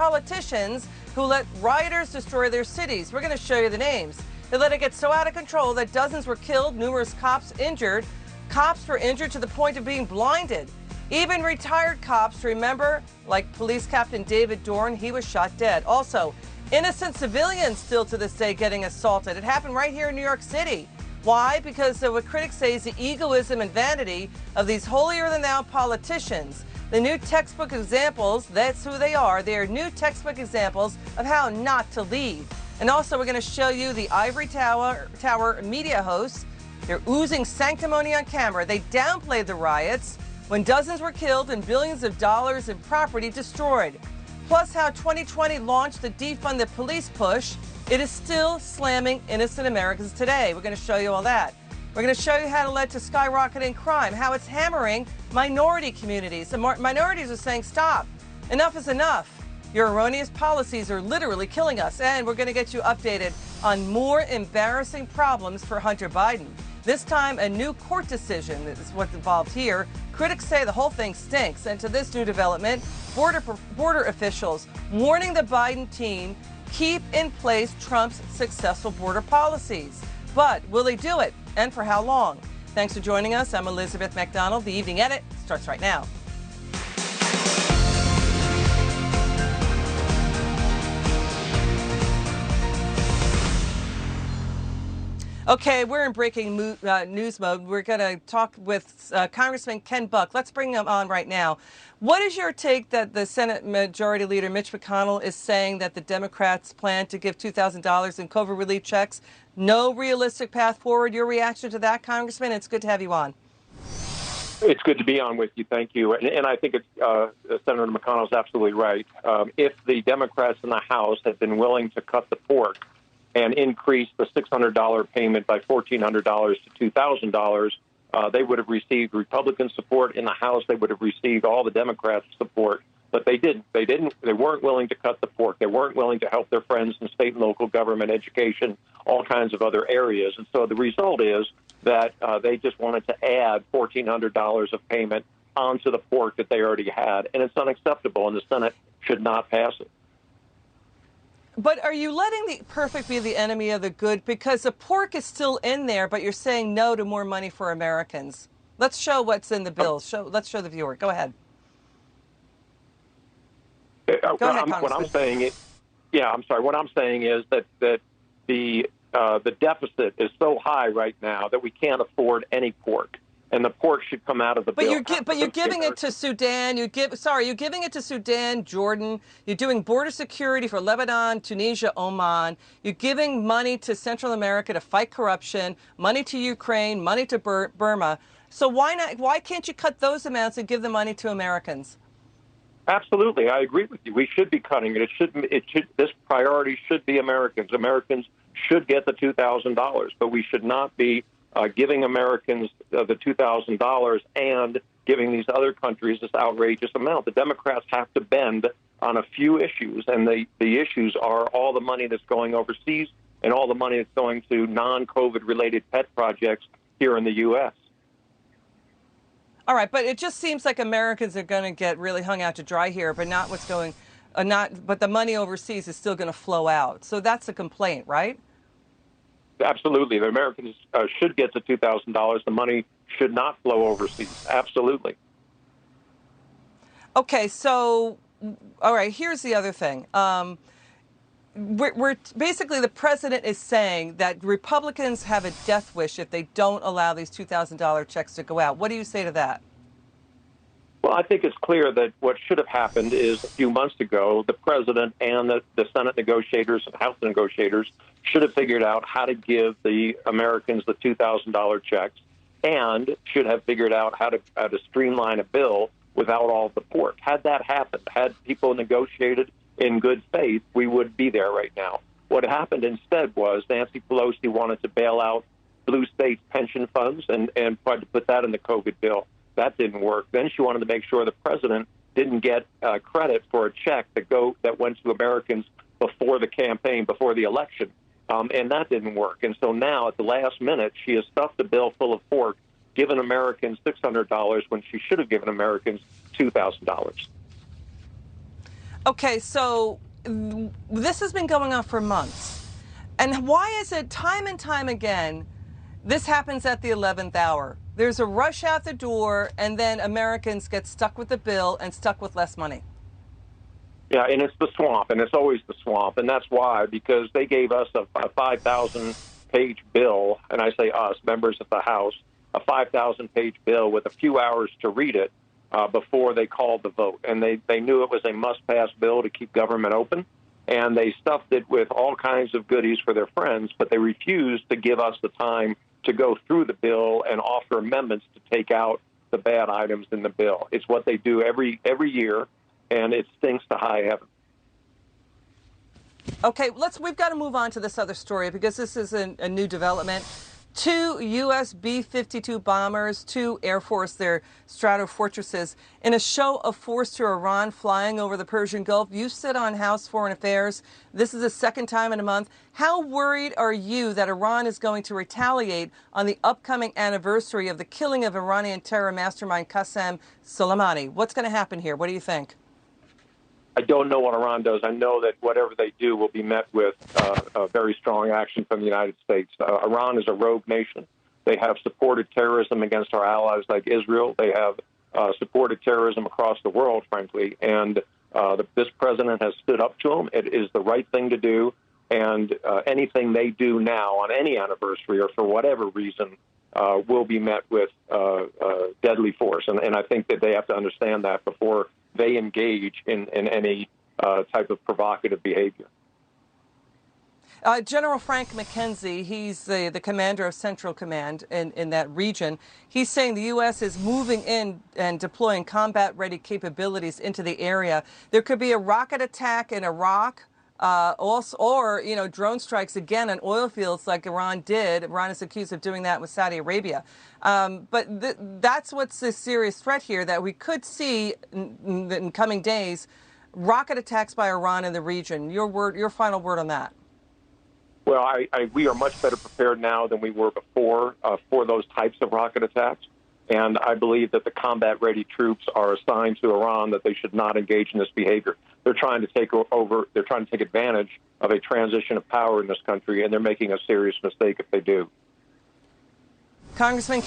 politicians who let rioters destroy their cities. We're going to show you the names. They let it get so out of control that dozens were killed, numerous cops injured. Cops were injured to the point of being blinded. Even retired cops, remember, like Police Captain David Dorn, he was shot dead. Also, innocent civilians still to this day getting assaulted. It happened right here in New York City. Why? Because of what critics say is the egoism and vanity of these holier-than-thou politicians. The new textbook examples, that's who they are. They are new textbook examples of how not to lead. And also, we're going to show you the Ivory Tower media hosts. They're oozing sanctimony on camera. They downplayed the riots when dozens were killed and billions of dollars in property destroyed. Plus, how 2020 launched the defund the police push. It is still slamming innocent Americans today. We're going to show you all that. We're going to show you how it led to skyrocketing crime, how it's hammering minority communities. The minorities are saying, stop, enough is enough. Your erroneous policies are literally killing us. And we're going to get you updated on more embarrassing problems for Hunter Biden. This time, a new court decision is what's involved here. Critics say the whole thing stinks. And to this new development, border officials warning the Biden team, keep in place Trump's successful border policies. But will they do it? And for how long? Thanks for joining us. I'm Elizabeth McDonald. The Evening Edit starts right now. Okay, we're in breaking news mode. We're going to talk with Congressman Ken Buck. Let's bring him on right now. What is your take that the Senate Majority Leader Mitch McConnell is saying that the Democrats plan to give $2,000 in COVID relief checks? No realistic path forward. Your reaction to that, Congressman? It's good to have you on. It's good to be on with you. Thank you. And I think Senator McConnell is absolutely right. If the Democrats in the House had been willing to cut the pork and increase the $600 payment by $1,400 to $2,000, they would have received Republican support in the House. They would have received all the Democrats' support, but they didn't. They weren't willing to cut the pork. They weren't willing to help their friends in state and local government, education, all kinds of other areas. And so the result is that they just wanted to add $1,400 of payment onto the pork that they already had, and it's unacceptable, and the Senate should not pass it. But are you letting the perfect be the enemy of the good? Because the pork is still in there, but you're saying no to more money for Americans. Let's show what's in the bill. Let's show the viewer. Go ahead. Go ahead, what I'm saying is, what I'm saying is that the deficit is so high right now that we can't afford any pork. And the pork should come out of the bill. But you're giving it to Sudan. You're giving it to Sudan, Jordan. You're doing border security for Lebanon, Tunisia, Oman. You're giving money to Central America to fight corruption, money to Ukraine, money to Burma. So why not? Why can't you cut those amounts and give the money to Americans? Absolutely, I agree with you. We should be cutting it. This priority should be Americans. Americans should get the $2,000, but we should not be giving Americans the $2,000 and giving these other countries this outrageous amount. The Democrats have to bend on a few issues, and the issues are all the money that's going overseas and all the money that's going to non-COVID related pet projects here in the U.S. All right, but it just seems like Americans are going to get really hung out to dry here, but not what's going, but the money overseas is still going to flow out. So that's a complaint, right? Absolutely. The Americans should get the $2,000. The money should not flow overseas. Absolutely. Okay, so, all right, here's the other thing. We're basically, the president is saying that Republicans have a death wish if they don't allow these $2,000 checks to go out. What do you say to that? Well, I think it's clear that what should have happened is a few months ago, the president and the Senate negotiators and House negotiators should have figured out how to give the Americans the $2,000 checks and should have figured out how to streamline a bill without all the pork. Had that happened, had people negotiated in good faith, we would be there right now. What happened instead was Nancy Pelosi wanted to bail out blue states' pension funds and tried to put that in the COVID bill. That didn't work. Then she wanted to make sure the president didn't get credit for a check that went to Americans before the campaign, before the election, and that didn't work. And so now, at the last minute, she has stuffed a bill full of pork, given Americans $600 when she should have given Americans $2,000. Okay, so this has been going on for months. And why is it time and time again this happens at the 11th hour? There's a rush out the door, and then Americans get stuck with the bill and stuck with less money. Yeah, and it's the swamp, and it's always the swamp, and that's why, because they gave us a 5,000-page bill, and I say us, members of the House, a 5,000-page bill with a few hours to read it before they called the vote. And they knew it was a must-pass bill to keep government open, and they stuffed it with all kinds of goodies for their friends, but they refused to give us the time to go through the bill and offer amendments to take out the bad items in the bill. It's what they do every year, and it stinks to high heaven. Okay, we've got to move on to this other story because this is a new development. 2 U.S. B-52 bombers, 2 Air Force, their Stratofortresses, in a show of force to Iran flying over the Persian Gulf. You sit on House Foreign Affairs. This is the second time in a month. How worried are you that Iran is going to retaliate on the upcoming anniversary of the killing of Iranian terror mastermind Qasem Soleimani? What's going to happen here? What do you think? I don't know what Iran does. I know that whatever they do will be met with a very strong action from the United States. Iran is a rogue nation. They have supported terrorism against our allies like Israel. They have supported terrorism across the world, frankly. And this president has stood up to them. It is the right thing to do. And anything they do now on any anniversary or for whatever reason will be met with deadly force. And I think that they have to understand that before they engage in any type of provocative behavior. General Frank McKenzie, he's the commander of Central Command in that region. He's saying the U.S. is moving in and deploying combat-ready capabilities into the area. There could be a rocket attack in Iraq, also, or, drone strikes again on oil fields like Iran did. Iran is accused of doing that with Saudi Arabia. But that's what's the serious threat here, that we could see in coming days rocket attacks by Iran in the region. Your final word on that. Well, we are much better prepared now than we were before for those types of rocket attacks. And I believe that the combat-ready troops are assigned to Iran, that they should not engage in this behavior. They're trying to take over. They're trying to take advantage of a transition of power in this country, and they're making a serious mistake if they do. Congressman